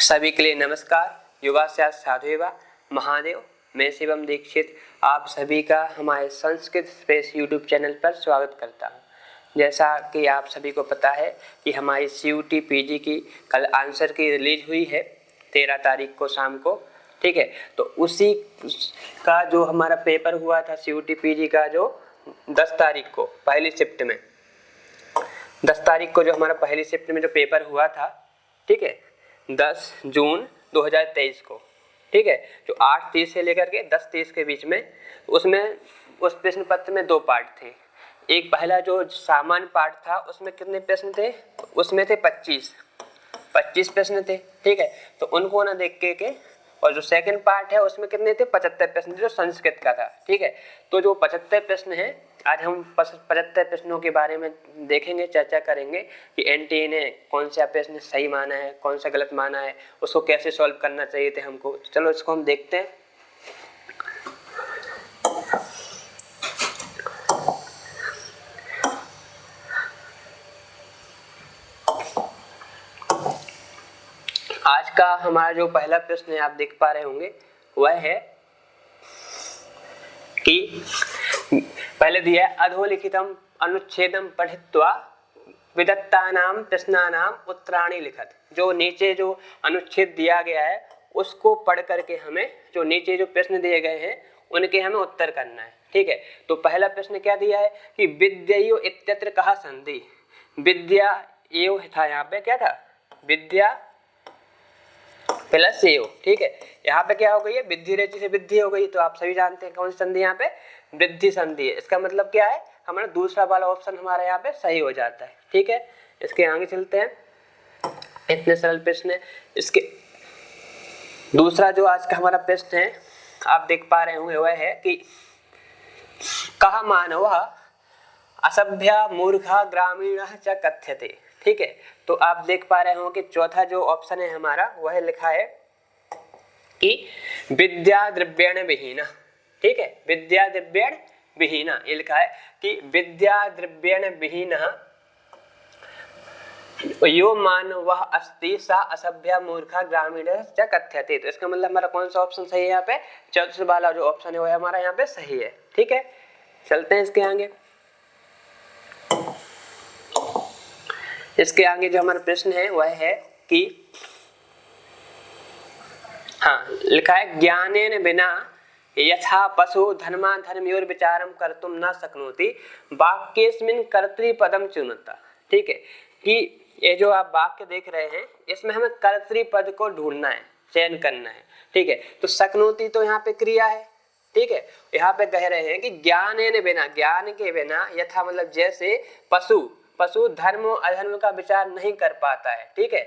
सभी के लिए नमस्कार। युवा स्यात् साधुएवा महादेव। मैं शिवम दीक्षित आप सभी का हमारे संस्कृत स्पेस यूट्यूब चैनल पर स्वागत करता हूं। जैसा कि आप सभी को पता है कि हमारी CUT PG की कल आंसर की रिलीज हुई है 13 तारीख को शाम को। ठीक है, तो उसी का जो हमारा पेपर हुआ था CUT PG का जो 10 तारीख को पहली शिफ्ट में 10 तारीख को जो हमारा पहली शिफ्ट में जो पेपर हुआ था, ठीक है, 10 जून 2023 को, ठीक है, जो 8:30 से लेकर के 10:30 के बीच में उसमें उस प्रश्न पत्र में 2 पार्ट थे। एक पहला जो सामान्य पार्ट था उसमें कितने प्रश्न थे? उसमें थे 25 प्रश्न थे। ठीक है, तो उनको ना देख के और जो सेकंड पार्ट है उसमें कितने थे? 75 प्रश्न जो संस्कृत का था। ठीक है, तो जो 75 प्रश्न है आज हम 75 प्रश्नों के बारे में देखेंगे, चर्चा करेंगे कि NTA ने कौन सा प्रश्न सही माना है, कौन सा गलत माना है, उसको कैसे सॉल्व करना चाहिए थे हमको। चलो इसको हम देखते हैं। आज का हमारा जो पहला प्रश्न है आप देख पा रहे होंगे वह है कि पहले दिया है अधोलिखितम अनुच्छेदम पठित्वा विदत्तानाम प्रश्नानाम उत्तराणि लिखत। जो नीचे जो अनुच्छेद दिया गया है उसको पढ़ करके हमें जो नीचे जो प्रश्न दिए गए हैं उनके हमें उत्तर करना है। ठीक है, तो पहला प्रश्न क्या दिया है कि विद्ययो इत्यत्र कहा संधि। विद्या एव था, यहाँ पे क्या था? विद्या प्लस एव। ठीक है, यहाँ पे क्या हो गई है? विद्धि रेचि से विद्धि हो गई। तो आप सभी जानते हैं कौन सी संधि यहाँ पे? वृद्धि संधि है। इसका मतलब क्या है? हमारा दूसरा वाला ऑप्शन हमारा यहाँ पे सही हो जाता है। ठीक है, इसके आगे चलते हैं। इतने सरल प्रश्न है। इसके दूसरा जो आज का हमारा प्रश्न है आप देख पा रहे होंगे वह है कि कहा मानव असभ्य मूर्खा ग्रामीण च कथ्यते। ठीक है, तो आप देख पा रहे हो कि चौथा जो ऑप्शन है हमारा वह लिखा है कि विद्या द्रव्येण विहीना। ठीक है, विद्या द्रव्येण विहीना ये लिखा है कि विद्या द्रव्येण विहीना यो मानवः अस्ति सा असभ्य मूर्खा ग्रामीण च कथ्यते। तो इसका मतलब हमारा कौन सा ऑप्शन सही है? यहाँ पे चौथा वाला जो ऑप्शन है वह हमारा यहाँ पे सही है। ठीक है, चलते हैं इसके आगे। इसके आगे जो हमारा प्रश्न है वह है कि लिखा है ज्ञानेन बिना यथा पशु धर्मा धर्मयोर विचारम कर्तुम न शक्नोति वाक्येस्मिन् कर्तृपदम चुनता। ठीक है, कि ये जो आप वाक्य देख रहे हैं इसमें हमें कर्तृपद को ढूंढना है, चयन करना है। ठीक है, तो शक्नोति तो यहाँ पे क्रिया है। ठीक है, यहाँ पे कह रहे हैं कि ज्ञानेन बिना, ज्ञान के बिना, यथा मतलब जैसे पशु धर्म और अधर्म का विचार नहीं कर पाता है। ठीक है,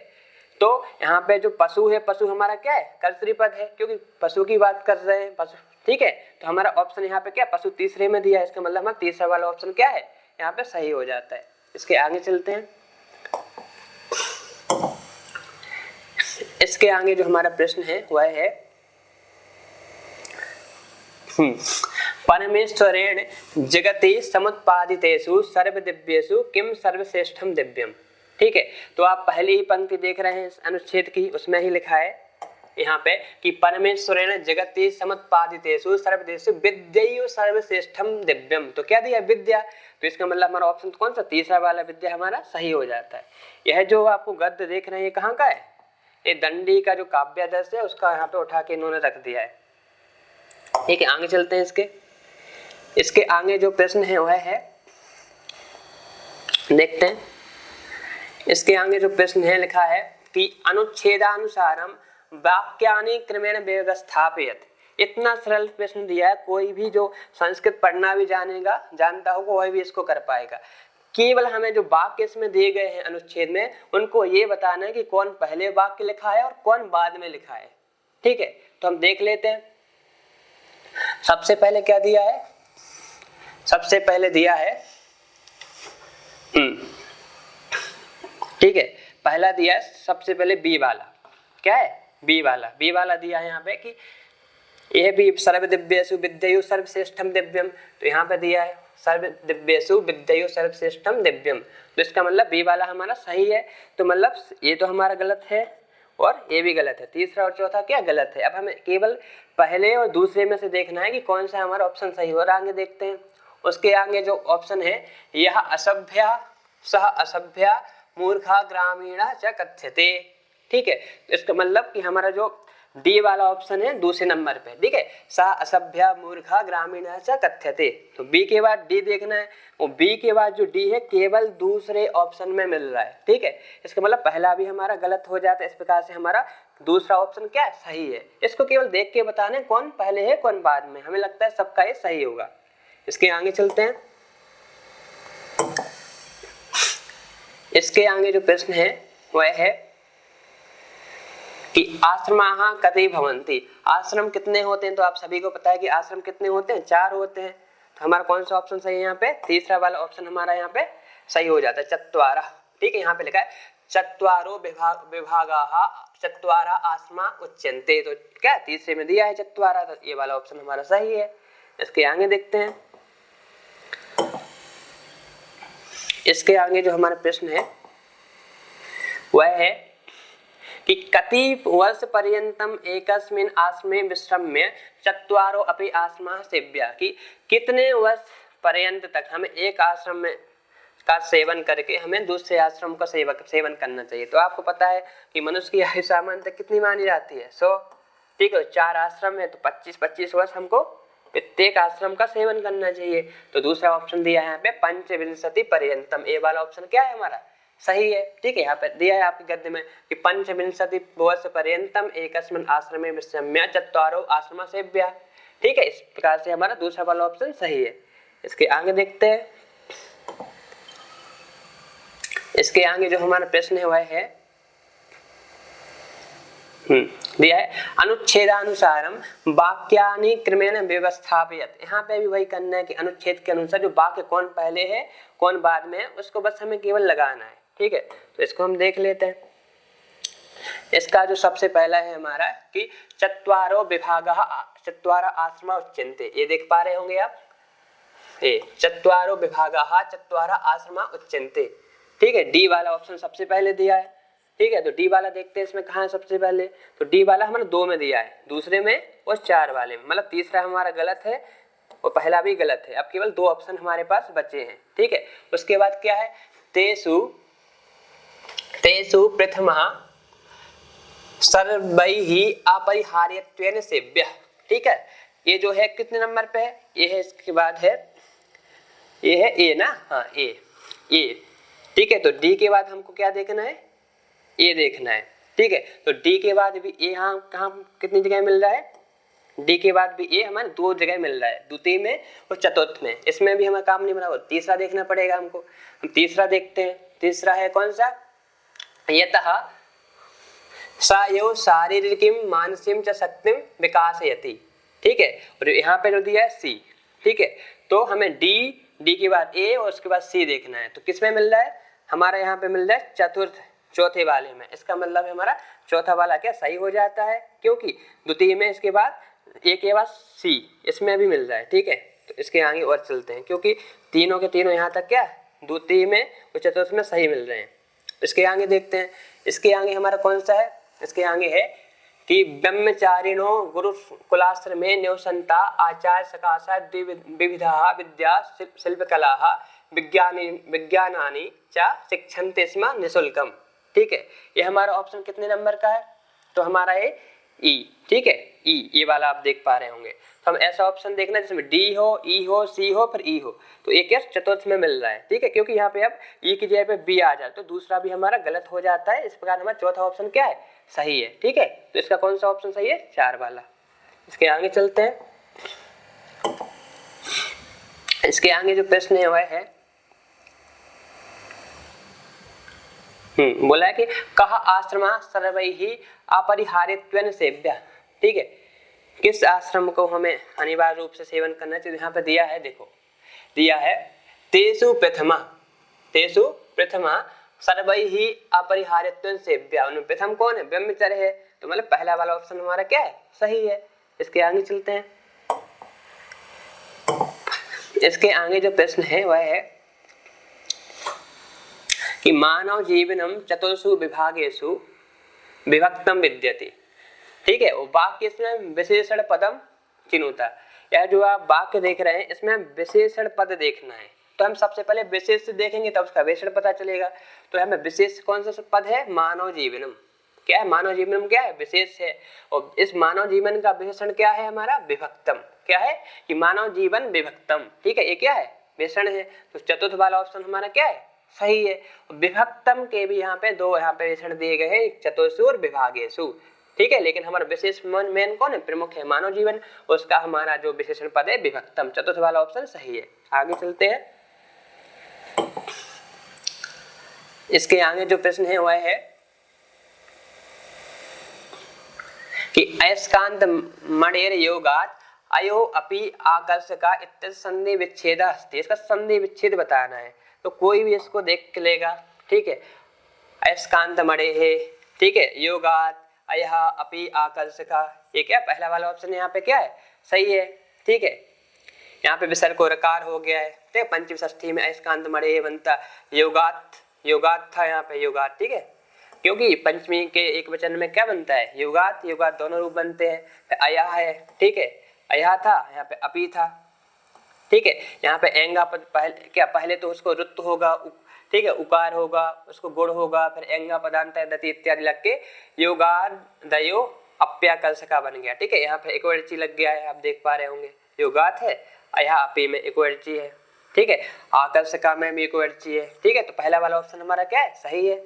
तो यहाँ पे जो पशु है, पशु हमारा क्या है? कर्तृपद है, क्योंकि पशु की बात कर रहे हैं पशु। ठीक है, तो हमारा ऑप्शन यहाँ पे क्या? पशु तीसरे में दिया है। इसका मतलब हमारा तीसरा वाला ऑप्शन क्या है? यहाँ पे सही हो जाता है। इसके आगे चलते हैं। इसके आगे जो हमारा प्रश्न है वह है परमेश्वरेण जगति समुत्पादितेषु सर्वदिव्येषु किम सर्वश्रेष्ठम दिव्यम। ठीक है, तो आप पहली ही पंक्ति देख रहे हैं अनुच्छेद की, उसमें ही लिखा है यहाँ पे कि परमेश्वरेण जगति समुत्पादितेषु सर्वदेषु विद्येयु सर्वश्रेष्ठम दिव्यम। तो क्या दिया? विद्या। तो इसका मतलब हमारा ऑप्शन कौन सा? तीसरा वाला विद्या हमारा सही हो जाता है। यह जो आपको गद्य देख रहे हैं ये कहाँ का है? ये दंडी का जो काव्यादर्श है उसका यहाँ पे उठा के इन्होंने रख दिया है। ठीक है, आगे चलते हैं। इसके आगे जो प्रश्न है वह है, देखते हैं। इसके आगे जो प्रश्न है लिखा है कि अनुच्छेदानुसारम वाक्यानि क्रमेण व्यवस्थापयत। इतना सरल प्रश्न दिया है, कोई भी जो संस्कृत पढ़ना भी जानता होगा वह भी इसको कर पाएगा। केवल हमें जो वाक्य इसमें दिए गए हैं अनुच्छेद में उनको ये बताना है कि कौन पहले वाक्य लिखा है और कौन बाद में लिखा है। ठीक है, तो हम देख लेते हैं। सबसे पहले क्या दिया है? सबसे पहले दिया है ठीक है, पहला दिया है सबसे पहले बी वाला। क्या है? बी वाला दिया है यहाँ पे कि यह भी सर्वदिव्येषु विद्येयु सर्वश्रेष्ठम दिव्यम। तो यहाँ पे दिया है सर्वदिव्येषु विद्येयु सर्वश्रेष्ठम दिव्यम। तो इसका मतलब बी वाला हमारा सही है। तो मतलब ये तो हमारा गलत है और ये भी गलत है। तीसरा और चौथा क्या गलत है। अब हमें केवल पहले और दूसरे में से देखना है कि कौन सा हमारा ऑप्शन सही हो। और आगे देखते हैं, उसके आगे जो ऑप्शन है, यह असभ्या सह असभ्या मूर्खा ग्रामीणा च कथ्यते। ठीक है, तो इसका मतलब कि हमारा जो डी वाला ऑप्शन है दूसरे नंबर पे। ठीक है, सा असभ्या मूर्खा ग्रामीणा च कथ्यते, तो बी के बाद डी देखना है, और बी के बाद जो डी है केवल दूसरे ऑप्शन में मिल रहा है। ठीक है, इसका मतलब पहला भी हमारा गलत हो जाता है। इस प्रकार से हमारा दूसरा ऑप्शन क्या है, सही है। इसको केवल देख के बताना है कौन पहले है कौन बाद में। हमें लगता है सबका ये सही होगा। इसके आगे चलते हैं। इसके आगे जो प्रश्न है वह है कि आश्रमाः कति भवन्ति। आश्रम कितने होते हैं, तो आप सभी को पता है कि आश्रम कितने होते हैं, 4 होते हैं। तो हमारा कौन सा ऑप्शन सही है यहाँ पे, तीसरा वाला ऑप्शन हमारा यहाँ पे सही हो जाता है, चत्वारः। ठीक है, यहाँ पे लिखा है चत्वारो विभागाः चत्वारः आश्रमा उच्यन्ते, तो क्या तीसरे में दिया है चत्वारः, तो ये वाला ऑप्शन हमारा सही है। इसके आगे देखते हैं। इसके आगे जो हमारा प्रश्न है वह है कि कति वर्ष पर्यंतम एकस्मिन् आश्रमे विश्रम्य चत्वारो अपि आश्रमाः सेव्या, कि कितने वर्ष पर्यंत तक हमें एक आश्रम में का सेवन करके हमें दूसरे आश्रम का सेवन करना चाहिए। तो आपको पता है कि मनुष्य की आयु सामान्यतः कितनी मानी जाती है, 100। ठीक है, 4 आश्रम है तो 25-25 वर्ष हमको प्रत्येक आश्रम का सेवन करना चाहिए। तो दूसरा ऑप्शन दिया है यहाँ पे पंचविंशति पर्यंतम, ये वाला ऑप्शन क्या है हमारा सही है। ठीक है, यहाँ पे दिया है आपके गद्य में कि पंचविंशति वर्ष पर्यंतम एकस्मिन् आश्रमे विश्रम्य चत्वारो आश्रमा सेव्या। ठीक है, इस प्रकार से हमारा दूसरा वाला ऑप्शन सही है। इसके आगे देखते हैं। इसके आगे जो हमारा प्रश्न है वह है दिया है अनुच्छेदानुसारम वाक्यानि क्रमेण व्यवस्थापयत। यहाँ पे भी वही करना है कि अनुच्छेद के अनुसार जो वाक्य कौन पहले है कौन बाद में है उसको बस हमें केवल लगाना है। ठीक है, तो इसको हम देख लेते हैं। इसका जो सबसे पहला है हमारा कि चत्वारो विभागः चत्वारः आश्रमा उच्यन्ते, ये देख पा रहे होंगे आप, ये चत्वारो विभागः चत्वारः आश्रमा उच्यन्ते। ठीक है, डी वाला ऑप्शन सबसे पहले दिया है। ठीक है, तो डी वाला देखते हैं इसमें कहाँ है सबसे पहले, तो डी वाला हमारा 2 में दिया है, दूसरे में और 4 वाले में, मतलब तीसरा हमारा गलत है और पहला भी गलत है। अब केवल 2 ऑप्शन हमारे पास बचे हैं। ठीक है, उसके बाद क्या है, तेसु प्रथमः सर्वैः अपरिहार्यत्वेन सेव्यः। ठीक है, ये जो है कितने नंबर पे है, ये है, इसके बाद है ये है ए ना, हाँ ए। ठीक है, तो डी के बाद हमको क्या देखना है, ए देखना है। ठीक है, तो डी के बाद भी ए यहाँ कहाँ कितनी जगह मिल रहा है, डी के बाद भी ए हमारे 2 जगह मिल रहा है, द्वितीय में और चतुर्थ में। इसमें भी हमारा काम नहीं बना, तीसरा देखना पड़ेगा हमको। हम तीसरा देखते हैं। तीसरा है कौन सा, यतः सा यो शारीरिकीं मानसिक च शक्तिं विकासयति। ठीक है, और यहाँ पे जो दिया है सी। ठीक है, तो हमें डी के बाद ए और उसके बाद सी देखना है। तो किस में मिल रहा है, हमारा यहाँ पे मिल रहा है चौथे वाले में। इसका मतलब हमारा चौथा वाला क्या सही हो जाता है, क्योंकि द्वितीय में इसके बाद ए के बाद सी, इसमें भी मिल रहा है। ठीक है, तो इसके आगे और चलते हैं, क्योंकि तीनों के तीनों यहाँ तक क्या द्वितीय में और चतुर्थ में सही मिल रहे हैं। इसके आगे देखते हैं। इसके आगे हमारा कौन सा है, इसके आगे है कि ब्रह्मचारिणो गुरुकुलाश्रमे निवसन्ता आचार्य सकाशा विविधा विद्या शिल्पकलाः विज्ञानानि च शिक्षन्ते स्म निःशुल्कम्। ठीक है, ये हमारा ऑप्शन कितने नंबर का है, तो हमारा है ई। ठीक है, ई, ये वाला आप देख पा रहे होंगे। तो हम ऐसा ऑप्शन देखना जिसमें डी हो, ई हो, सी हो, फिर ई हो। तो एक चतुर्थ में मिल रहा है। ठीक है, क्योंकि यहाँ पे अब ई की जगह पे बी आ जाए तो दूसरा भी हमारा गलत हो जाता है। इस प्रकार हमारा चौथा ऑप्शन क्या है, सही है। ठीक है, तो इसका कौन सा ऑप्शन सही है, 4 वाला। इसके आगे चलते हैं। इसके आगे जो प्रश्न है वह है बोला है कि कहा आश्रम सर्वैः अपरिहार्यत्वेन सेव्यः। ठीक है, किस आश्रम को हमें अनिवार्य रूप से सेवन करना चाहिए, यहाँ पे दिया है, देखो दिया है तेषु प्रथमा सर्वैः अपरिहार्यत्वेन सेव्यः। उनमें प्रथम कौन है, ब्रह्मचर्य है। तो मतलब पहला वाला ऑप्शन हमारा क्या है, सही है। इसके आगे चलते हैं। इसके आगे जो प्रश्न है वह है कि मानव जीवनम चतुर्षु विभागेषु विभक्तम विद्यते। ठीक है, वो वाक्य इसमें विशेषण पदम चिनुता। यह जो आप वाक्य देख रहे हैं इसमें विशेषण पद देखना है, तो हम सबसे पहले विशेष देखेंगे तब उसका विशेषण पता चलेगा। तो हमें विशेष कौन सा पद है? मानव जीवनम। क्या है? मानव जीवनम क्या है? विशेष है। और इस मानव जीवन का विशेषण क्या है? हमारा विभक्तम। क्या है? कि मानव जीवन विभक्तम। ठीक है, ये क्या है? विशेषण है। तो चतुर्थ वाला ऑप्शन हमारा क्या है? सही है। विभक्तम के भी यहाँ पे दो यहाँ पे विशेषण दिए गए हैं, चतुर्षु और विभागेषु। ठीक है, लेकिन हमारा विशेष मेन कौन है? प्रमुख है मानव जीवन, उसका हमारा जो विशेषण पद है विभक्तम। चतुर्थ वाला ऑप्शन सही है। आगे चलते हैं। इसके आगे जो प्रश्न है वह है कि अयस्कांत मणेर योगात अयो अपि आकर्षका इत्यादि संधि विच्छेद अस्ति। इसका संधि विच्छेद बताना है, तो कोई भी इसको देख लेगा। ठीक है, अयस्कांत मणे है, ठीक है, योगात अयः अपि आकर्षका, ये क्या? पहला वाला ऑप्शन यहाँ पे क्या है? सही है। ठीक है, यहाँ पे विसर्ग को रकार हो गया है। ठीक है, पंचमी षष्ठी में अयस्कांत मणे बनता योगात, योगात था यहाँ पे योगात। ठीक है, क्योंकि पंचमी के एक वचन में क्या बनता है? योगात, योगात दोनों रूप बनते हैं। अयः है, ठीक है, अयः था, यहाँ पे अपि था। ठीक है, यहाँ पे एंगा पद पहले क्या? पहले तो उसको रुत्त होगा, ठीक है, उकार होगा, उसको गुण होगा, फिर एंगा पदांत दति इत्यादि लग के योगार दयो अप्याकर्षका बन गया। ठीक है, यहाँ पे एक वर्ची लग गया है, आप देख पा रहे होंगे। योगात है, अयः अपि में एक वर्ची है। ठीक है, आकर्षका में भी एक वर्ची है। ठीक है, तो पहला वाला ऑप्शन हमारा क्या है? सही है।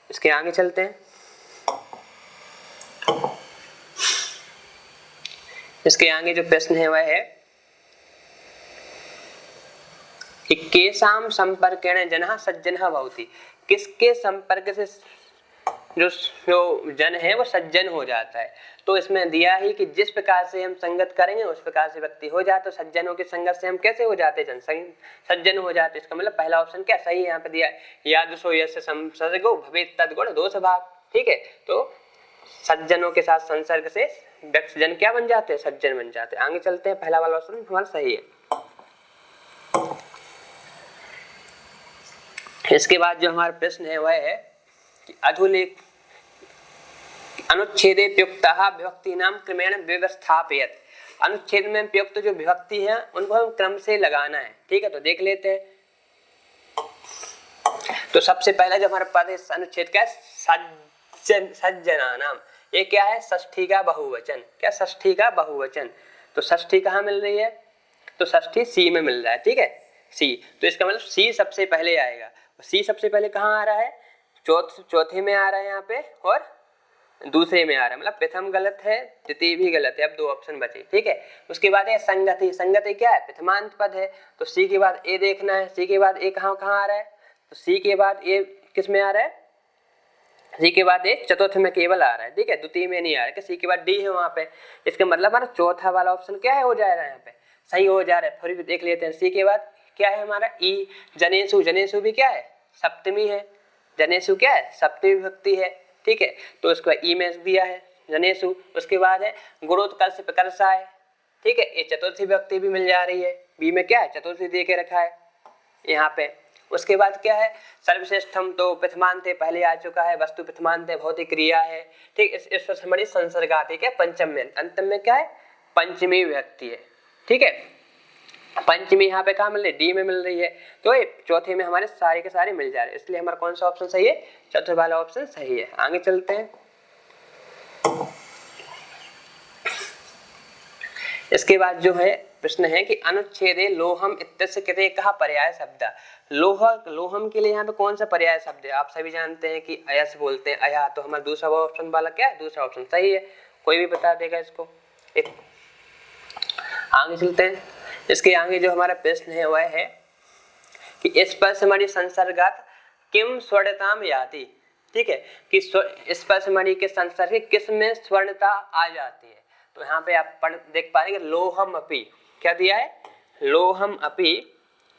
इसके आगे चलते हैं। इसके आगे जो प्रश्न है वह है कि केशाम संपर्केण जनः सज्जनः भवति। किसके संपर्क से जो जन है वो सज्जन हो जाता है? तो इसमें दिया ही कि जिस प्रकार से हम संगत करेंगे उस प्रकार से व्यक्ति हो जाता है। तो सज्जनों की संगत से हम कैसे हो जाते हैं? सज्जन हो जाते। इसका मतलब पहला ऑप्शन क्या सही है? यहाँ पे दिया है यादृशो यस्य संसर्गो भवेत् तद्गुण दोष भाग। ठीक है, तो सज्जनों के साथ संसर्ग से व्यक्ति जन क्या बन जाते हैं? सज्जन बन जाते हैं। आगे चलते हैं। पहला वाला ऑप्शन हमारा सही है। इसके बाद जो हमारा प्रश्न है वह है कि अधोलेख अनुच्छेदे प्रयुक्तः विभक्तीनां क्रमेण व्यवस्थापयत्। अनुच्छेद में प्रयुक्त जो विभक्ति है उनको हम क्रम से लगाना है। ठीक है, तो देख लेते हैं। तो सबसे पहला जो हमारा पद है अनुच्छेद का सज्जनानाम, ये क्या है? षष्ठी का बहुवचन। क्या? षष्ठी का बहुवचन। तो षष्ठी कहाँ मिल रही है? तो षष्ठी सी में मिल रहा है। ठीक है, सी। तो इसका मतलब सी सबसे पहले आएगा। सी सबसे पहले कहाँ आ रहा है? चौथे में आ रहा है यहाँ पे, और दूसरे में आ रहा है। मतलब प्रथम गलत है, द्वितीय भी गलत है। अब दो ऑप्शन बचे। ठीक है, उसके बाद है संगति। संगति क्या है? प्रथमांत पद है। तो सी के बाद ए देखना है। सी के बाद ए कहाँ आ रहा है? तो सी के बाद ए किस में आ रहा है? सी के बाद ए चतुर्थ में केवल आ रहा है। ठीक है, द्वितीय में नहीं आ रहा है। सी के बाद डी है वहाँ पे। इसका मतलब हमारा चौथा वाला ऑप्शन क्या है? हो जा रहा है, यहाँ पे सही हो जा रहा है। फिर भी देख लेते हैं। सी के बाद क्या है हमारा? ई। जनेषु, जनेषु भी क्या है? सप्तमी है। जनेषु क्या है? सप्तमी विभक्ति है। ठीक है, तो इसको ई में दिया है जनेषु। उसके बाद है गुणोत्कर्ष प्रकर्षाय। ठीक है, ये चतुर्थी विभक्ति भी मिल जा रही है। बी में क्या है? चतुर्थी दे के रखा है यहाँ पे। उसके बाद क्या है? सर्वश्रेष्ठम तो प्रथमांत पहले आ चुका है। वस्तु प्रथमांत भौतिक क्रिया है। ठीक, इस पर हमारी संसर्गा। ठीक है, पंचम में, अंतम में क्या है? पंचमी विभक्ति है। ठीक है, पंचमी यहाँ पे कहाँ मिल रही है? डी में मिल रही है। तो चौथे में हमारे सारे के सारे मिल जा रहे हैं। इसलिए हमारा कौन सा ऑप्शन सही है? चौथा वाला ऑप्शन सही है। आगे चलते हैं। इसके बाद जो है प्रश्न है कि अनुच्छेदे लोहम इत्यस्य कृते कहा पर्याय शब्द। लोहम के लिए यहाँ पे कौन सा पर्याय शब्द है? आप सभी जानते हैं कि अयस बोलते हैं, अया। तो हमारा दूसरा ऑप्शन वाला क्या है? दूसरा ऑप्शन सही है। कोई भी बता देगा इसको। आगे चलते हैं। इसके आगे जो हमारा प्रश्न है वह है कि स्पर्शमणि संसर्गात किम स्वर्णताम याति। ठीक है, कि स्पर्शमणि के संसर्ग किस में स्वर्णता आ जाती है? तो यहाँ पे आप देख पा रहे हैं लोहम अपि। क्या दिया है? लोहम अपि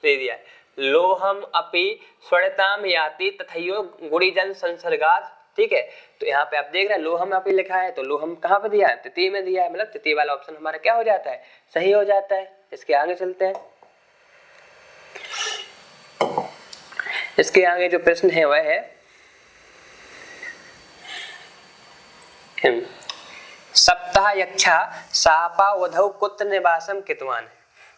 दे दिया है। लोहम अपि स्वर्णताम याति तथैयो गुणिजन संसर्गात। ठीक है, तो यहाँ पे आप देख रहे हैं लोहम अपि लिखा है। तो लोहम कहाँ पे दिया है? तृतीय में दिया है। मतलब तृतीय वाला ऑप्शन हमारा क्या हो जाता है? सही हो जाता है। इसके आगे चलते हैं। इसके आगे जो प्रश्न है वह है सप्ताह यक्षा शापावधौ कुत्र निवासम कृतवान,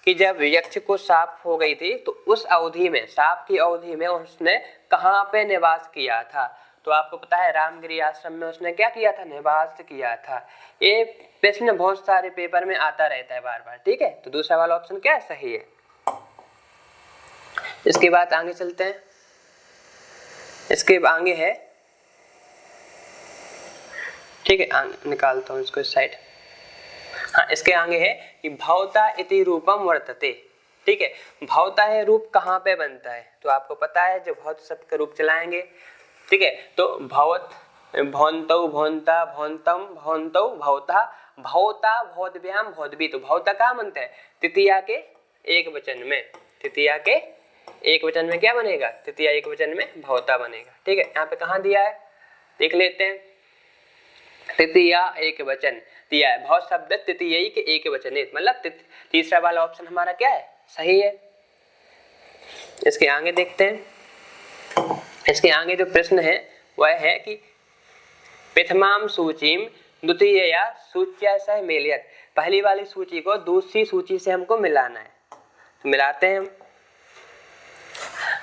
कि जब यक्ष को शाप हो गई थी तो उस अवधि में, शाप की अवधि में उसने कहाँ पे निवास किया था। तो आपको पता है रामगिरी आश्रम में उसने क्या किया था, निवास किया था। ये प्रश्न बहुत सारे पेपर में आता रहता है बार बार, ठीक है। तो दूसरा वाला ऑप्शन क्या है, सही है। इसके बाद आगे चलते हैं। इसके आगे है, ठीक है, निकालता हूँ इसको इस साइड। हाँ, इसके आगे है कि भवता इति रूपम वर्तते, ठीक है। भवता है रूप कहाँ पे बनता है, तो आपको पता है जो भौत शब्द का रूप चलाएंगे, ठीक है। तो भवत, भौंतौ, भौंता, भौंतम, भौंतौ, भवता, भवता, भौतभ्याम, भौतभी। तो भवता कहाँ बनता है, तृतीया के एक वचन में। तृतीया के एक वचन में क्या बनेगा, तृतीया एक वचन में भवता बनेगा, ठीक है। यहाँ पे कहाँ दिया है देख लेते हैं। तृतीया एक वचन दिया है, भव शब्द तृतीय के एक वचन, मतलब तीसरा वाला ऑप्शन हमारा क्या है, सही है। इसके आगे देखते हैं। इसके आगे जो प्रश्न है वह है कि प्रथमाम सूचीम द्वितीया सूच्या सह मेलयत, पहली वाली सूची को दूसरी सूची से हमको मिलाना है। तो मिलाते हैं हम।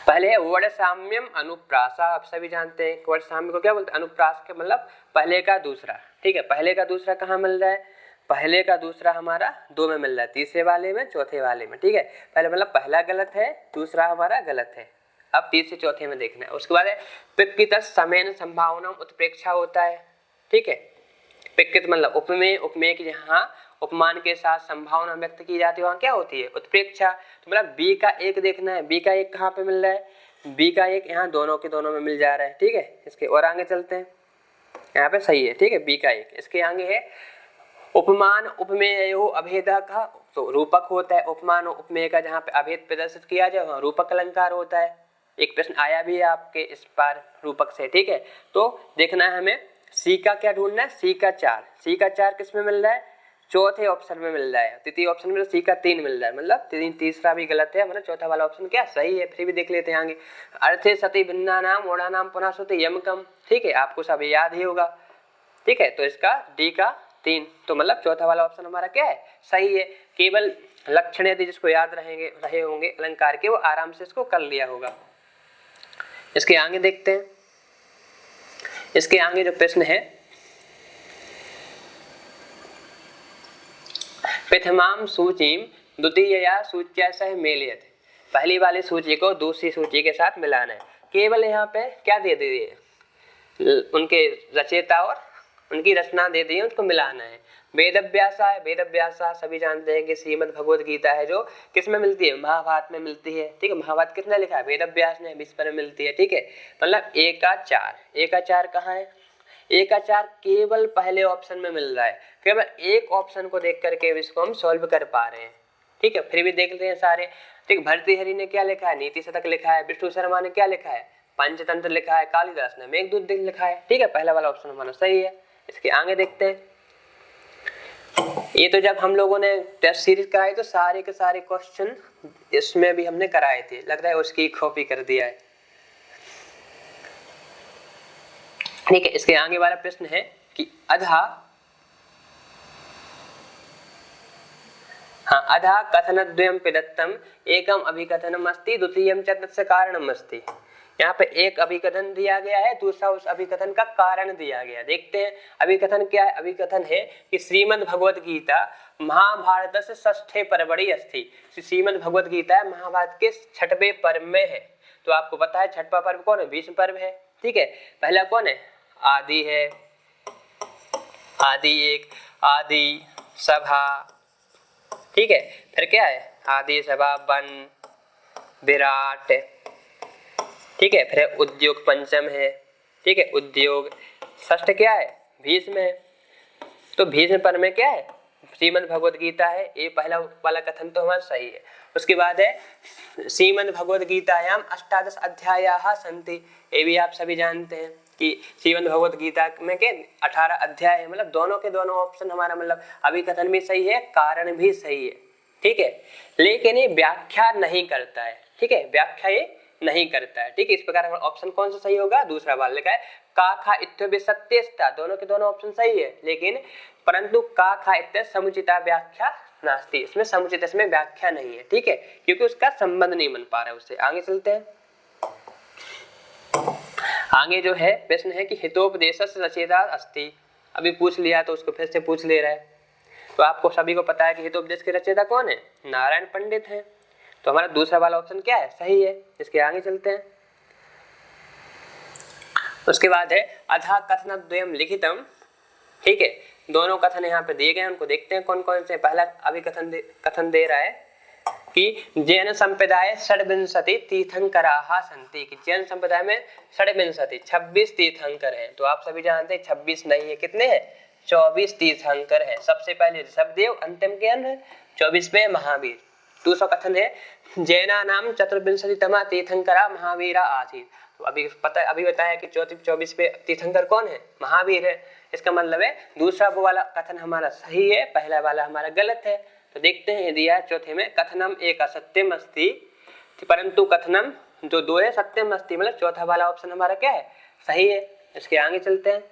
पहले है वर्ण साम्यम अनुप्रासा, आप सभी जानते हैं वर्ण साम्य को क्या बोलते हैं, अनुप्रास के मतलब पहले का दूसरा, ठीक है। पहले का दूसरा कहाँ मिल रहा है, पहले का दूसरा हमारा दो में मिल रहा है, तीसरे वाले में, चौथे वाले में, ठीक है। पहले मतलब पहला गलत है, दूसरा हमारा गलत है। अब तीसरे चौथे में देखना है। उसके बाद है प्रकृत समेन संभावना उत्प्रेक्षा होता है, ठीक है। प्रकृत मतलब उपमेय, उपमेय की जहाँ उपमान के साथ संभावना व्यक्त की जाती है वहाँ क्या होती है, उत्प्रेक्षा। तो मतलब बी का एक देखना है, बी का एक कहाँ पे मिल रहा है, बी का एक यहाँ दोनों के दोनों में मिल जा रहा है, ठीक है। इसके और आगे चलते हैं, यहाँ पे सही है, ठीक है, बी का एक। इसके आगे है उपमान उपमेय अभेद का, तो रूपक होता है उपमान उपमेय का, जहाँ पे अभेद प्रदर्शित किया जाए वहाँ रूपक अलंकार होता है। एक प्रश्न आया भी है आपके इस बार रूपक से, ठीक है। तो देखना है हमें सी का क्या ढूंढना है, सी का चार। सी का चार किस में मिल रहा है, चौथे ऑप्शन में मिल रहा है। तृतीय ऑप्शन में सी का 3 मिल रहा है, मतलब तीसरा भी गलत है, मतलब चौथा वाला ऑप्शन क्या सही है। फिर भी देख लेते हैं आगे। अर्थे सती भिन्ना नाम ओढ़ा नाम पुनः सुते यमकम, ठीक है, आपको सब याद ही होगा, ठीक है। तो इसका डी का 3, तो मतलब चौथा वाला ऑप्शन हमारा क्या है, सही है। केवल लक्षण यदि जिसको याद रहे होंगे अलंकार के, वो आराम से इसको कर लिया होगा। इसके आगे देखते हैं। इसके आगे जो प्रश्न है, प्रथमाम सूचीम द्वितीया सूच्या सह मेलयत, पहली वाली सूची को दूसरी सूची के साथ मिलाना है। केवल यहाँ पे क्या दे दिए, उनके रचयिता और उनकी रचना दे दी है, उनको मिलाना है। वेदव्यासा है, वेदव्यासा सभी जानते हैं कि श्रीमद् भगवद गीता है जो किस में मिलती है, महाभारत में मिलती है, ठीक है। महाभारत किसने लिखा है, वेदव्यास ने, विस्पर में मिलती है, ठीक है। मतलब ए का 4, ए का 4 कहाँ है, ए का 4 केवल पहले ऑप्शन में मिल रहा है। केवल एक ऑप्शन को देख करके इसको हम सॉल्व कर पा रहे हैं, ठीक है। फिर भी देख लेते हैं सारे, ठीक। भर्तृहरि ने क्या लिखा है, नीति शतक लिखा है। विष्णु शर्मा ने क्या लिखा है, पंचतंत्र लिखा है। कालिदास ने मेघदूत लिखा है, ठीक है। पहला वाला ऑप्शन हमारा सही है। इसके आगे देखते हैं। ये तो जब हम लोगों ने टेस्ट सीरीज कराई तो सारे के सारे क्वेश्चन इसमें भी हमने कराए थे, लगता है उसकी कॉपी कर दिया है, ठीक है। इसके आगे वाला प्रश्न है कि अधा कथनद्वयं प्रदत्तम एकम अभिकथनम अस्ति द्वितीयम च तस्य कारणम अस्ति। यहाँ पे एक अभिकथन दिया गया है, दूसरा उस अभिकथन का कारण दिया गया। देखते हैं अभिकथन क्या है। अभिकथन है कि श्रीमद् भगवद गीता महाभारत से षष्ठे पर्वणि अस्ति, श्रीमद् भगवद गीता महाभारत के 6वें पर्व में है। तो आपको पता है 6वां पर्व कौन है, भीष्म पर्व है, ठीक है। पहला कौन है, आदि है, आदि एक, आदि सभा, ठीक है। फिर क्या है, आदि सभा वन विराट, ठीक है। फिर उद्योग पंचम है, ठीक है, उद्योग। षष्ठ क्या है, भीष्म है। तो भीष्म पर्व में क्या है, श्रीमद् भगवद गीता है। ये पहला वाला कथन तो हमारा सही है। उसके बाद है श्रीमद् भगवद गीतायाम 18 अध्यायाः सन्ति, ये भी आप सभी जानते हैं कि श्रीमद् भगवद गीता में के 18 अध्याय है। मतलब दोनों के दोनों ऑप्शन हमारा, मतलब अभिकथन भी सही है, कारण भी सही है, ठीक है। लेकिन ये व्याख्या नहीं करता है, ठीक है, व्याख्या ये नहीं करता है। ठीक है, इस प्रकार हमारा ऑप्शन कौन सा सही होगा, दूसरा वाला लिखा है का खा इत्थव्य सत्यस्ता, दोनों के दोनों ऑप्शन सही है, लेकिन परंतु का खा इत्य समुचिता व्याख्या नास्ति, इसमें समुचित इसमें व्याख्या नहीं है। ठीक है, क्योंकि उसका संबंध नहीं बन पा रहा है उससे। आगे चलते हैं। आगे जो है प्रश्न है कि हितोपदेशस्य रचयिता अस्ति, अभी पूछ लिया तो उसको फिर से पूछ ले रहा है। तो आपको सभी को पता है कि हितोपदेश के रचयिता कौन है, नारायण पंडित है। तो हमारा दूसरा वाला ऑप्शन क्या है, सही है। इसके आगे चलते हैं। उसके बाद है अधा कथन द्वयम लिखितम। ठीक है, दोनों कथन यहाँ पे दिए गए, उनको देखते हैं कौन कौन से। पहला अभी कथन दे रहा है कि जैन संप्रदाय षड्विंशति तीर्थंकराः सन्ति, कि जैन संप्रदाय में षड्विंशति 26 तीर्थंकर हैं। तो आप सभी जानते हैं 26 नहीं है, कितने हैं, 24 तीर्थंकर हैं। सबसे पहले ऋषभदेव, अंतिम कौन है, 24वें महावीर। दूसरा कथन है जैनानाम चतुर्विंशतितमा तीर्थंकरा महावीरा आसीत्। तो अभी बताया कि 24वें तीर्थंकर कौन है, महावीर है। इसका मतलब है दूसरा वो वाला कथन हमारा सही है, पहला वाला हमारा गलत है। तो देखते हैं दिया है चौथे में, कथनम एक असत्यम अस्ति परंतु कथनम जो दो है सत्यम अस्ति, मतलब चौथा वाला ऑप्शन हमारा क्या है, सही है। इसके आगे चलते हैं।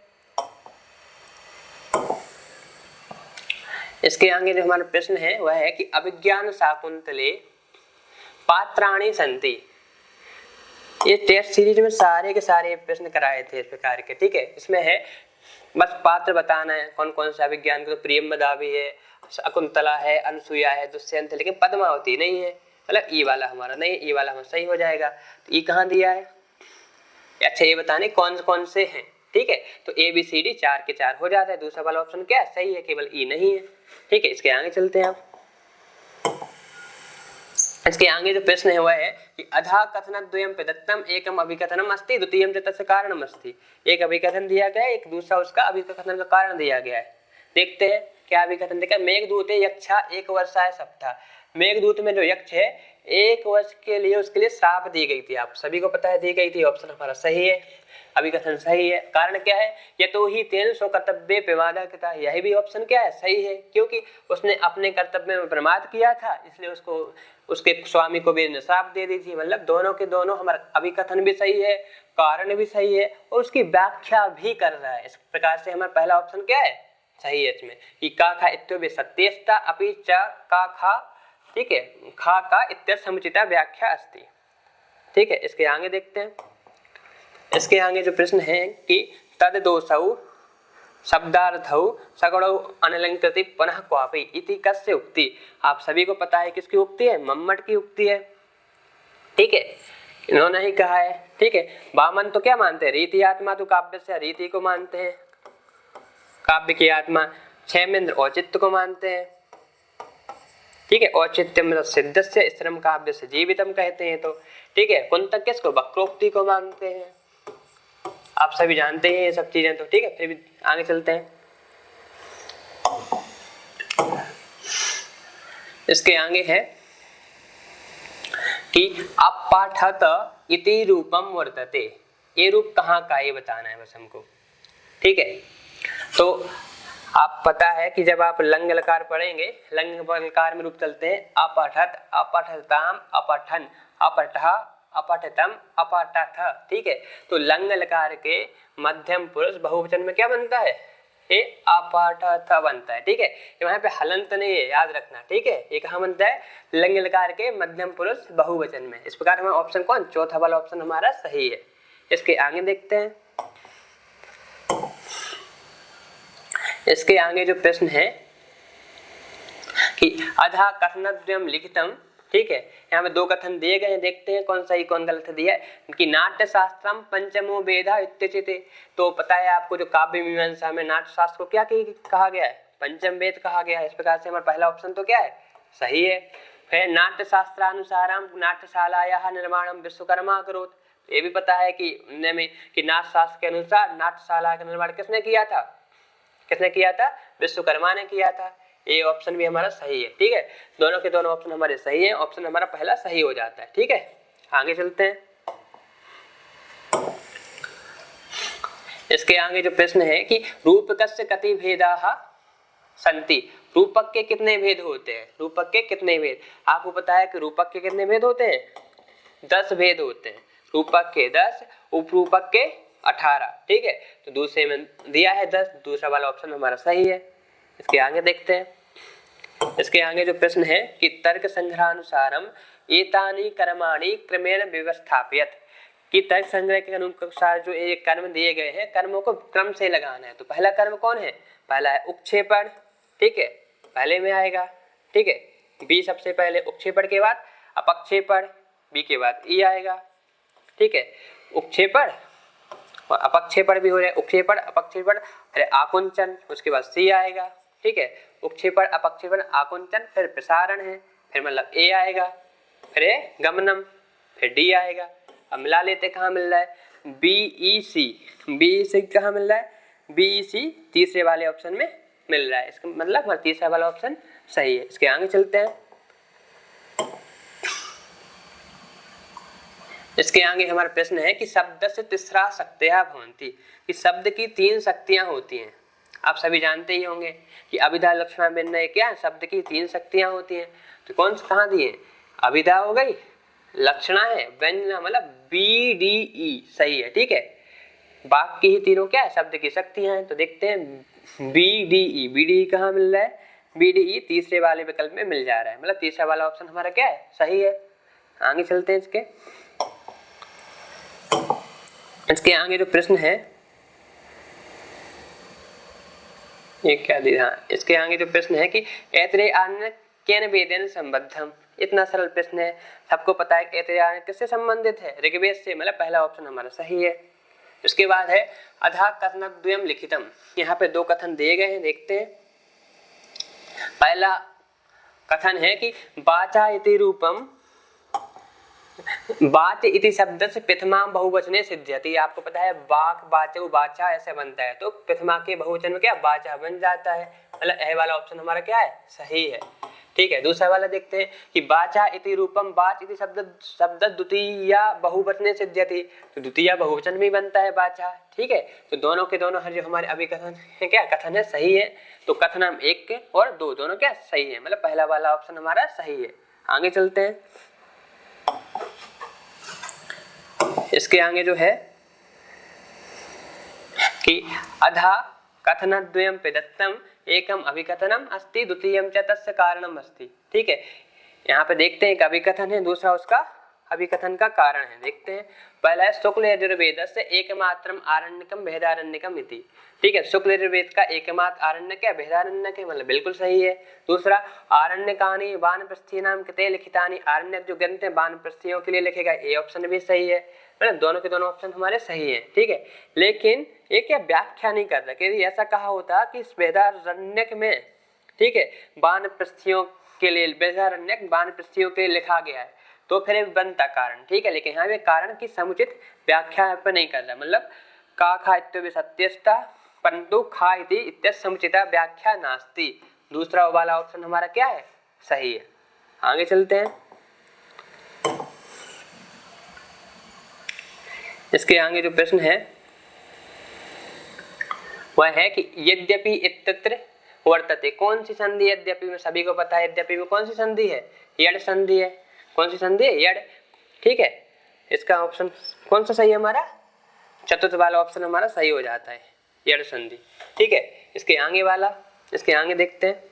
इसके आगे जो हमारा प्रश्न है वह है कि अभिज्ञान शाकुंतले पात्राणि सन्ति। ये टेस्ट सीरीज में सारे के सारे प्रश्न कराए थे इस प्रकार के। ठीक है, इसमें है बस पात्र बताना है कौन कौन सा अभिज्ञान को। तो प्रियंवदा भी है, शकुंतला है, अनसुया है, दुष्यंत, लेकिन पद्मावती नहीं है। मतलब ई वाला हमारा नहीं, ई वाला हमारा सही हो जाएगा। तो ई कहाँ दिया है, अच्छा ये बताने कौन कौन से हैं। ठीक है, तो ए बी सी डी 4 के 4 हो जाता है। दूसरा वाला ऑप्शन क्या है, सही है, केवल ई नहीं है। ठीक है, इसके आगे चलते हैं आप। इसके आगे जो प्रश्न है वह है कि अधा कथन द्वयम प्रदत्तम एकम अभिकथनम अस्ति द्वितीयम च तस्य कारणम अस्ति। एक अभिकथन दिया गया है, एक दूसरा उसका अभिकथन का कारण दिया गया है। देखते हैं क्या अभिकथन देखा। मेघदूते यक्षा एक वर्षाय सप्ताह। मेघदूत में जो यक्ष है 1 वर्ष के लिए उसके लिए श्राप दी गई थी। आप सभी को पता है दी गई थी। ऑप्शन हमारा सही है, अभिकथन सही है। कारण क्या है, यतो ही तेन सो कर्तव्य प्रमादा कृता। यही भी ऑप्शन क्या है, सही है, क्योंकि उसने अपने कर्तव्य में प्रमाद किया था, इसलिए उसको उसके स्वामी को भी श्राप दे दी थी। मतलब दोनों के दोनों हमारा अभिकथन भी सही है, कारण भी सही है और उसकी व्याख्या भी कर रहा है। इस प्रकार से हमारा पहला ऑप्शन क्या है, सही है। इसमें कि का खा इत्योपि सत्यस्ता अपि च का खा, ठीक है, खा का इत्य समुचिता व्याख्या अस्ति। ठीक है, इसके आगे देखते हैं। इसके आगे जो प्रश्न है कि तद दोषौ शब्दार्थौ सगुणौ अनलंकृति पुनः क्वापि इति कस्य उक्ति। आप सभी को पता है किसकी उक्ति है, मम्मट की उक्ति है। ठीक है, इन्होंने ही कहा है। ठीक है, वामन तो क्या मानते हैं, रीति आत्मा, तो काव्य से रीति को मानते हैं, काव्य की आत्मा। क्षेमेंद्र औचित्य को मानते हैं। ठीक है, औचित्यम सिद्धस्य श्रम काव्य से जीवितम कहते हैं। तो ठीक है, कुंतक किसको, वक्रोक्ति को मानते हैं। आप सभी जानते हैं ये सब चीजें। तो ठीक है, फिर भी आगे चलते हैं। इसके आगे है कि अपाठत इति रूपम वर्तते। ये रूप कहाँ का, ये बताना है बस हमको। ठीक है, तो आप पता है कि जब आप लंग लकार पढ़ेंगे, लंग लकार में रूप चलते हैं अपठत, अपठताम, अपठन, अपठा, अपठतम, अपठथ। ठीक है, तो लंग लकार के मध्यम पुरुष बहुवचन में क्या बनता है, ये अपठथ बनता है। ठीक है, वहां पे हलंत नहीं है, याद रखना। ठीक है, ये कहाँ बनता है, लंग लकार के मध्यम पुरुष बहुवचन में। इस प्रकार हमारा ऑप्शन कौन, चौथा वाला ऑप्शन हमारा सही है। इसके आगे देखते हैं। इसके आगे जो प्रश्न है कि अधा कथनद्वयम लिखितम। ठीक है, यहाँ पे 2 कथन दिए गए हैं, देखते हैं कौन सही कौन गलत दिया है। कि नाट्य शास्त्रम पंचमो वेदा इत्युच्यते। तो पता है आपको, जो काव्य मीमांसा में नाट्य शास्त्र को क्या कहा गया है, पंचम वेद कहा गया है। इस प्रकार से हमारा पहला ऑप्शन तो क्या है, सही है। फिर नाट्य शास्त्रानुसारम नाट्यशालायाः निर्माणम विश्वकर्मा करोत्। ये भी पता है कि नाट्य शास्त्र के अनुसार नाट्यशाला का निर्माण किसने किया था, किसने किया था, विश्वकर्मा ने किया था। ये ऑप्शन भी हमारा सही है। ठीक है, दोनों के दोनों ऑप्शन हमारे सही हैं, ऑप्शन हमारा पहला सही हो जाता है। ठीक है, आगे चलते हैं। इसके आगे जो प्रश्न है कि रूपकस्य कति भेदाः सन्ति। रूपक के कितने भेद होते हैं, रूपक के कितने भेद। आपको पता है कि रूपक के कितने भेद होते हैं, 10 भेद होते हैं, रूपक के 10, उपरूपक के 18। ठीक है, तो दूसरे में दिया है 10, दूसरा वाला ऑप्शन हमारा सही है। इसके आगे देखते हैं। इसके आगे जो प्रश्न है कि तर्क संग्रहानुसारम एतानि कर्माणि क्रमेण व्यवस्थापयत, कि तर्क संग्रह के अनुसार जो ये कर्म दिए गए हैं, कर्मों को क्रम से लगाना है। तो पहला कर्म कौन है? पहला है उक्षेपण। ठीक है, पहले में आएगा। ठीक है, बी सबसे पहले, उक्षेपण के बाद अपक्षेपण, बी के बाद ई आएगा। ठीक है, उक्षेपण और अपक्षेपण भी हो रहा है, उक्षेपण अपक्षेपण, फिर आकुंचन, उसके बाद सी आएगा। ठीक है, उक्षेपण अपक्षेपण आकुंचन, फिर प्रसारण है, फिर मतलब ए आएगा, फिर गमनम, फिर डी आएगा। अब मिला लेते, कहाँ मिल रहा है? बी ई सी कहाँ मिल रहा है? बी ई सी तीसरे वाले ऑप्शन में मिल रहा है। इसका मतलब हमारा तीसरा वाला ऑप्शन सही है। इसके आगे चलते हैं। इसके आगे हमारा प्रश्न है कि शब्द से तिस्रा शक्तियां भवन्ति, कि शब्द की 3 शक्तियां होती हैं। आप सभी जानते ही होंगे कि अभिधा लक्षणा व्यंजन क्या है, शब्द की 3 शक्तियां होती हैं। तो कौन सी कहाँ दी है? अभिधा हो गई, लक्षणा है, व्यंजन मतलब बी डी ई सही है। ठीक है, बाकी ही तीनों क्या है? शब्द की शक्तियां हैं। तो देखते हैं बी डी ई कहाँ मिल रहा है? बी डी ई तीसरे वाले विकल्प में मिल जा रहा है, मतलब तीसरा वाला ऑप्शन हमारा क्या है? सही है। आगे चलते हैं। इसके आगे जो प्रश्न है ये क्या दिया? हाँ, इसके आगे जो प्रश्न है कि ऐतरेय आनन केन वेदेन संबद्धम, इतना सरल प्रश्न है, सबको पता है ऐतरेय आनन किससे संबंधित है? ऋग्वेद से, मतलब पहला ऑप्शन हमारा सही है। उसके बाद है अधा कथनद्वयम लिखितम, यहाँ पे 2 कथन दिए गए हैं, देखते हैं। पहला कथन है कि वाचा इति रूपम, वाच इति शब्द से प्रथमा बहुवचने सिद्ध्यति। आपको पता है वाक वाचो वाचा ऐसे बनता है, तो प्रथमा के बहुवचन में क्या वाचा बन जाता है, मतलब ए वाला ऑप्शन हमारा क्या है? सही है। ठीक है, दूसरा वाला देखते हैं कि वाचा इति रूपम, वाच इति शब्द द्वितीय बहुवचने सिद्ध्यति, तो द्वितीय बहुवचन भी बनता है वाचा। ठीक है, तो दोनों के दोनों जो हमारे अभी कथन है क्या? कथन है सही है। तो कथन 1 और 2 दोनों क्या सही है, मतलब पहला वाला ऑप्शन हमारा सही है। आगे चलते हैं। इसके आगे जो है कि अधा कथनद्वयम प्रदत्तम एकम अभिकथनम अस्ति द्वितीयम च तस्य कारणम अस्ति। ठीक है, यहाँ पे देखते हैं एक अभिकथन है, दूसरा उसका अभिकथन का कारण है। देखते हैं, पहला है शुक्ल यजुर्वेदस्य एकमात्रम आरण्यकम भेदारण्यकम इति। ठीक है, शुक्ल यजुर्वेद का एकमात्र आरण्यक है, भेदारण्यक है, मतलब बिल्कुल सही है। दूसरा आरण्यकानि वानप्रस्थीनाम कृते लिखितानि, आरण्यक जो ग्रंथ है वानप्रस्थियों के लिए लिखेगा, ये ऑप्शन भी सही है, मतलब दोनों के दोनों ऑप्शन हमारे सही है। ठीक है, लेकिन ये क्या व्याख्या नहीं कर रहा कि ऐसा कहा होता कि भेदारण्यक में, ठीक है, वानप्रस्थियों के लिए, भेदारण्यक वानप्रस्थियों के लिए लिखा गया है, तो फिर बनता कारण। ठीक है, लेकिन यहाँ पे कारण की समुचित व्याख्या पर नहीं कर रहा, मतलब का खा इत्यादि सत्यस्ता परंतु खा इति इत्यस्य समुचिता व्याख्या नास्ति। दूसरा वाला ऑप्शन हमारा क्या है? सही है। आगे चलते हैं। इसके आगे जो प्रश्न है वह है कि यद्यपि इत्यत्र वर्तते, कौन सी संधि यद्यपि में? सभी को पता है यद्यपि में कौन सी संधि है? यड संधि है। कौन सी संधि है? यड। ठीक है, इसका ऑप्शन कौन सा सही है हमारा? चतुर्थ वाला ऑप्शन हमारा सही हो जाता है, यड संधि। ठीक है, इसके आगे वाला, इसके आगे देखते हैं।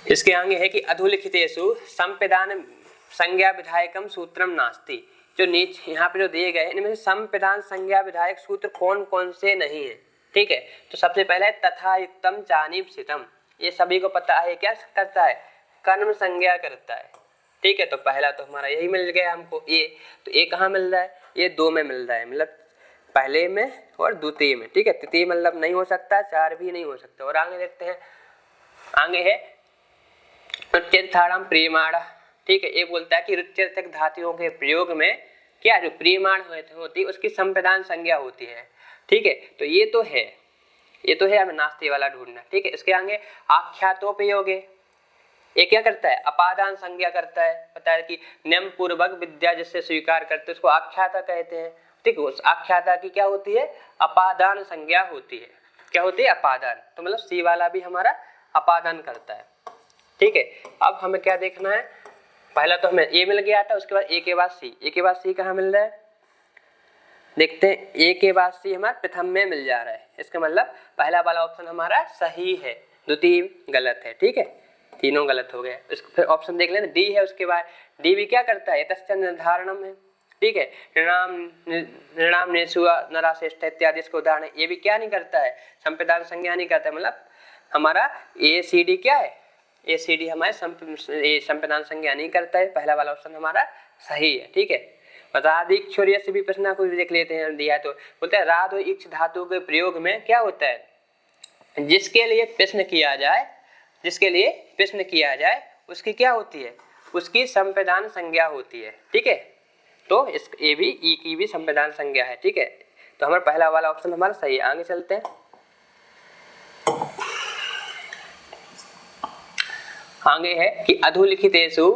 इसके आगे है कि अधोलिखितेषु संप्रदान संज्ञा विधायकम सूत्रम नास्ति। जो नीचे यहाँ पे जो दिए गए इनमें से संप्रदान संज्ञा विधायक सूत्र कौन कौन से नहीं है? ठीक है, तो सबसे पहले है तथा युक्तम चानीपसितम, ये सभी को पता है क्या करता है? कर्म संज्ञा करता है। ठीक है, तो पहला तो हमारा यही मिल गया हमको ये। तो ये कहाँ मिल रहा है? ये 2 में मिल रहा है, मतलब पहले में और द्वितीय में। ठीक है, तृतीय मतलब नहीं हो सकता, 4 भी नहीं हो सकता। और आगे देखते हैं, आगे है रुच्यर्थाणाम प्रियमाण। ठीक है, ये बोलता है कि रुच्यर्थक धातुओं के प्रयोग में क्या जो प्रियमाण होती है उसकी संप्रदान संज्ञा होती है। ठीक है, तो ये तो है हमें नास्ति वाला ढूंढना। ठीक है, इसके आगे आख्यातोपयोगे, ये क्या करता है? अपादान संज्ञा करता है। पता है कि नियम पूर्वक विद्या जिससे स्वीकार करते हैं उसको आख्याता कहते हैं। ठीक है, उस आख्याता की क्या होती है? अपादान संज्ञा होती है। क्या होती है? अपादान। तो मतलब सी वाला भी हमारा अपादान करता है। ठीक है, अब हमें क्या देखना है? पहला तो हमें ए मिल गया था, उसके बाद ए के बाद सी, ए के बाद सी कहाँ मिल रहा है, देखते हैं। ए के बाद सी हमारा प्रथम में मिल जा रहा है, इसका मतलब पहला वाला ऑप्शन हमारा सही है, द्वितीय गलत है। ठीक है, तीनों गलत हो गए। इसको फिर ऑप्शन देख लेना, डी है, उसके बाद डी भी क्या करता है, यतश्च निर्धारणम है। ठीक है, नृणाम नेसुआ नराश्रेष्ठ इत्यादि इसको उदाहरण है। ये भी क्या नहीं करता है, संप्रदान संज्ञा नहीं करता है, मतलब हमारा ए सी डी क्या है, ए सी डी हमारे संप्रदान संज्ञा नहीं करता है, पहला वाला ऑप्शन हमारा सही है। ठीक है, राधिक छोरिया से भी प्रश्न को देख लेते हैं, दिया तो बोलते हैं राध और इक्ष धातु के प्रयोग में क्या होता है, जिसके लिए प्रश्न किया जाए, जिसके लिए प्रश्न किया जाए उसकी क्या होती है, उसकी संप्रदान संज्ञा होती है। ठीक है, तो इस ए भी ई की भी संप्रदान संज्ञा है। ठीक है, तो हमारा पहला वाला ऑप्शन हमारा सही है। आगे चलते हैं, आगे है कि अधोलिखितेषु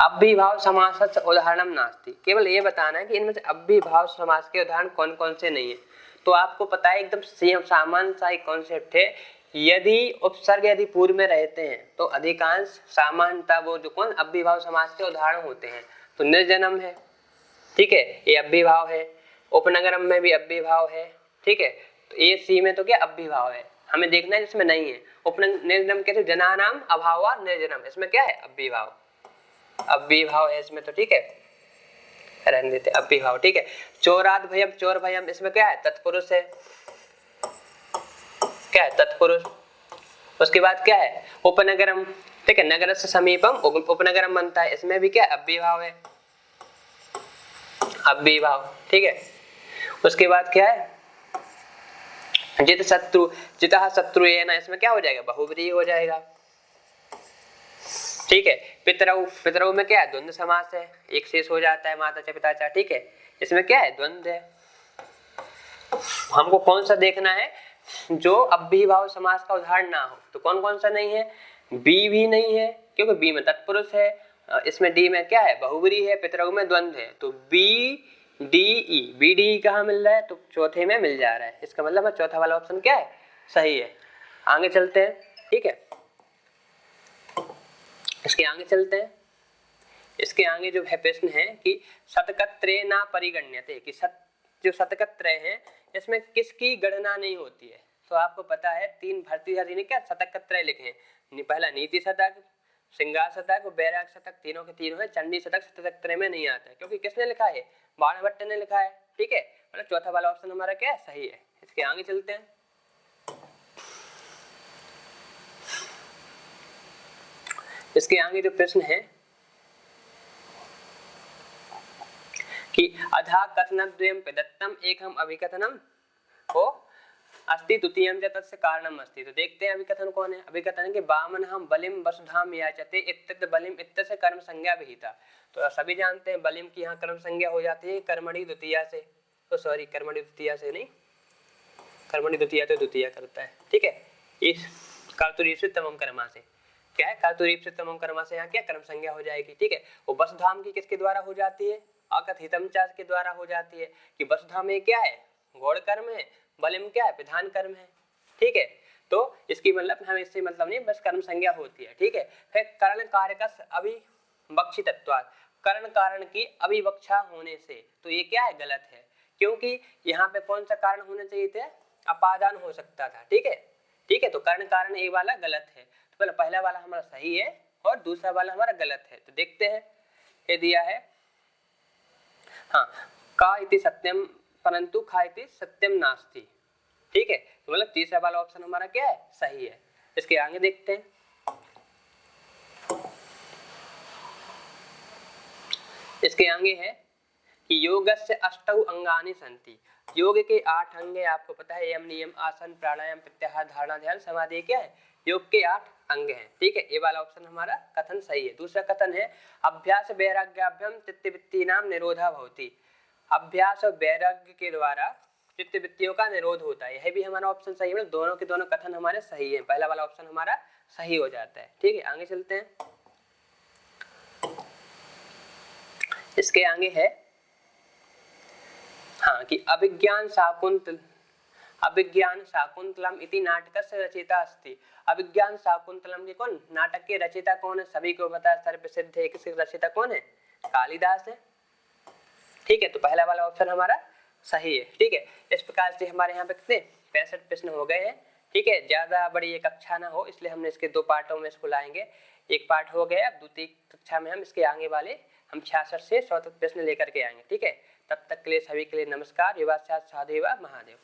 अव्ययीभाव समासस्य उदाहरणम नास्ति। केवल ये बताना है कि इनमें से अव्ययीभाव समास के उदाहरण कौन कौन से नहीं है। तो आपको पता है एकदम सामान्य सा एक कॉन्सेप्ट है, यदि उपसर्ग यदि पूर्व में रहते हैं तो अधिकांश सामान्यता वो जो कौन अव्ययीभाव समास के उदाहरण होते हैं। तो निर्जनम है, ठीक है, ये अव्ययीभाव है, उपनगरम में भी अव्ययीभाव है। ठीक है, तो ए सी में तो क्या अव्ययीभाव है, हमें देखना है जिसमें नहीं है। निर्जनम कैसे, जनानाम अभावा निर्जनम, इसमें क्या है अव्ययीभाव, अव्ययीभाव है इसमें। तो ठीक है, रहने देते अव्ययीभाव। ठीक है, चोराद भयम चोर भयम, इसमें क्या है तत्पुरुष है, क्या है तत्पुरुष। उसके बाद क्या है उपनगरम, ठीक है, नगर से समीपम उपनगरम बनता है, इसमें भी क्या अव्ययीभाव है, अव्ययीभाव। ठीक है, उसके बाद क्या है जित शत्रु, जितः शत्रु है ना, इसमें क्या हो जाएगा बहुव्रीहि हो जाएगा। ठीक है, पितरऊ, पितरऊ में क्या है द्वंद्व समास है, एक शेष हो जाता है माता च पिता च। ठीक है, इसमें क्या है द्वंद्व है। हमको कौन सा देखना है जो अव्ययीभाव समास का उदाहरण ना हो, तो कौन कौन सा नहीं है, बी भी नहीं है क्योंकि बी में तत्पुरुष है, इसमें डी में क्या है बहुव्रीहि है, पितरऊ में द्वंद्व है। तो B D E, B D कहाँ मिल रहा है, तो चौथे में मिल जा रहा है, इसका मतलब चौथा वाला ऑप्शन क्या है सही है। आगे चलते हैं। ठीक है, इसके आगे चलते हैं, इसके आगे जो है प्रश्न है कि शतकत्रे ना परिगण्यते, कि जो शतकत्र है इसमें किसकी गणना नहीं होती है। तो आपको पता है तीन भर्तृहरि ने क्या शतकत्र लिखे हैं, पहला नीति शतक, श्रृंगार शतक, बैराग शतक, तीनों के तीनों है। चंडी शतक शतकत्र में नहीं आता है क्योंकि किसने लिखा है, बाणभट्ट ने लिखा है। ठीक है, मतलब चौथा वाला ऑप्शन हमारा क्या है सही है। इसके आगे चलते हैं, इसके आगे जो प्रश्न है कि अधा कथनद्वयं प्रदत्तम एकम अभिकथनम हो अस्ति द्वितीयं च तस्य कारणम अस्ति। तो देखते हैं अभिकथन कौन है। अभिकथन के वामनहं बलिम वसुधाम याचते इत्यत्र बलिम इत्यस्य कर्म संज्ञा विहिता। तो सभी जानते हैं बलिम की यहाँ कर्म संज्ञा हो जाती है कर्मणि द्वितीया से, तो सॉरी कर्मणि द्वितीया से नहीं, कर्मणि द्वितीया तो द्वितीया करता है। ठीक है, इस कर्तुरीप से तमम कर्मा से क्या है, कर्तुरीप से तमम कर्मा से यहाँ क्या कर्म संज्ञा हो जाएगी। ठीक है, वो वसुधाम की किसके द्वारा हो जाती है, अकथितम च के द्वारा हो जाती है कि वसुधाम में क्या है गौड़ कर्म है, बलिम क्या है प्रधान कर्म है। ठीक है, तो इसकी मतलब हमें इससे मतलब नहीं, बस कर्म संज्ञा होती है। ठीक है, फिर कर्ण कार्य का अविवक्षितत्वात्, कर्ण कारण की अविवक्षा होने से, तो ये क्या है गलत है, क्योंकि यहाँ पे कौन सा कारण होना चाहिए थे, अपादान हो सकता था। ठीक है, ठीक है, तो कर्ण कारण ये वाला गलत है, तो पहला वाला हमारा सही है और दूसरा वाला हमारा गलत है। तो देखते हैं, ये दिया है हाँ का इति सत्यम परंतु खा इति सत्यम नास्ति। ठीक है, तो मतलब तीसरा वाला ऑप्शन हमारा क्या है सही है। इसके आगे देखते हैं, इसके आगे है कि योगस्य अष्टौ अंगानि सन्ति। योग के 8 अंग है, आपको पता है यम नियम आसन प्राणायाम प्रत्याहार धारणा ध्यान समाधि क्या है, योग के 8 अंग हैं। ठीक है, ये वाला ऑप्शन हमारा कथन सही है। दूसरा कथन है अभ्यास वैराग्याभ्यम चित्तवृत्तीनाम निरोधा भवति। अभ्यास और वैराग्य के द्वारा चित्तवृत्तियों का निरोध होता है, यह भी हमारा ऑप्शन सही है। दोनों के दोनों कथन हमारे सही है, पहला वाला ऑप्शन हमारा सही हो जाता है। ठीक है, आगे चलते हैं, इसके आगे है हाँ कि अभिज्ञान शाकुंतल, अभिज्ञान शाकुंतलम इति नाटकस्य रचयिता अस्ति। अभिज्ञान शाकुंतलम के कौन, नाटक के रचयिता कौन है, सभी को पता है, सर्वप्रसिद्ध है, किसके रचयिता कौन है, कालिदास है। ठीक है, तो पहला वाला ऑप्शन हमारा सही है। ठीक है, इस प्रकार से हमारे यहाँ पे कितने 65 प्रश्न हो गए हैं। ठीक है, ज्यादा बड़ी ये कक्षा ना हो इसलिए हमने इसके 2 पार्टों में इसको लाएंगे। एक पार्ट हो गया, अब द्वितीय कक्षा में हम इसके आगे वाले हम 66 से 100 तक प्रश्न लेकर के आएंगे। ठीक है, तब तक के लिए सभी के लिए नमस्कार। युवा साधु महादेव।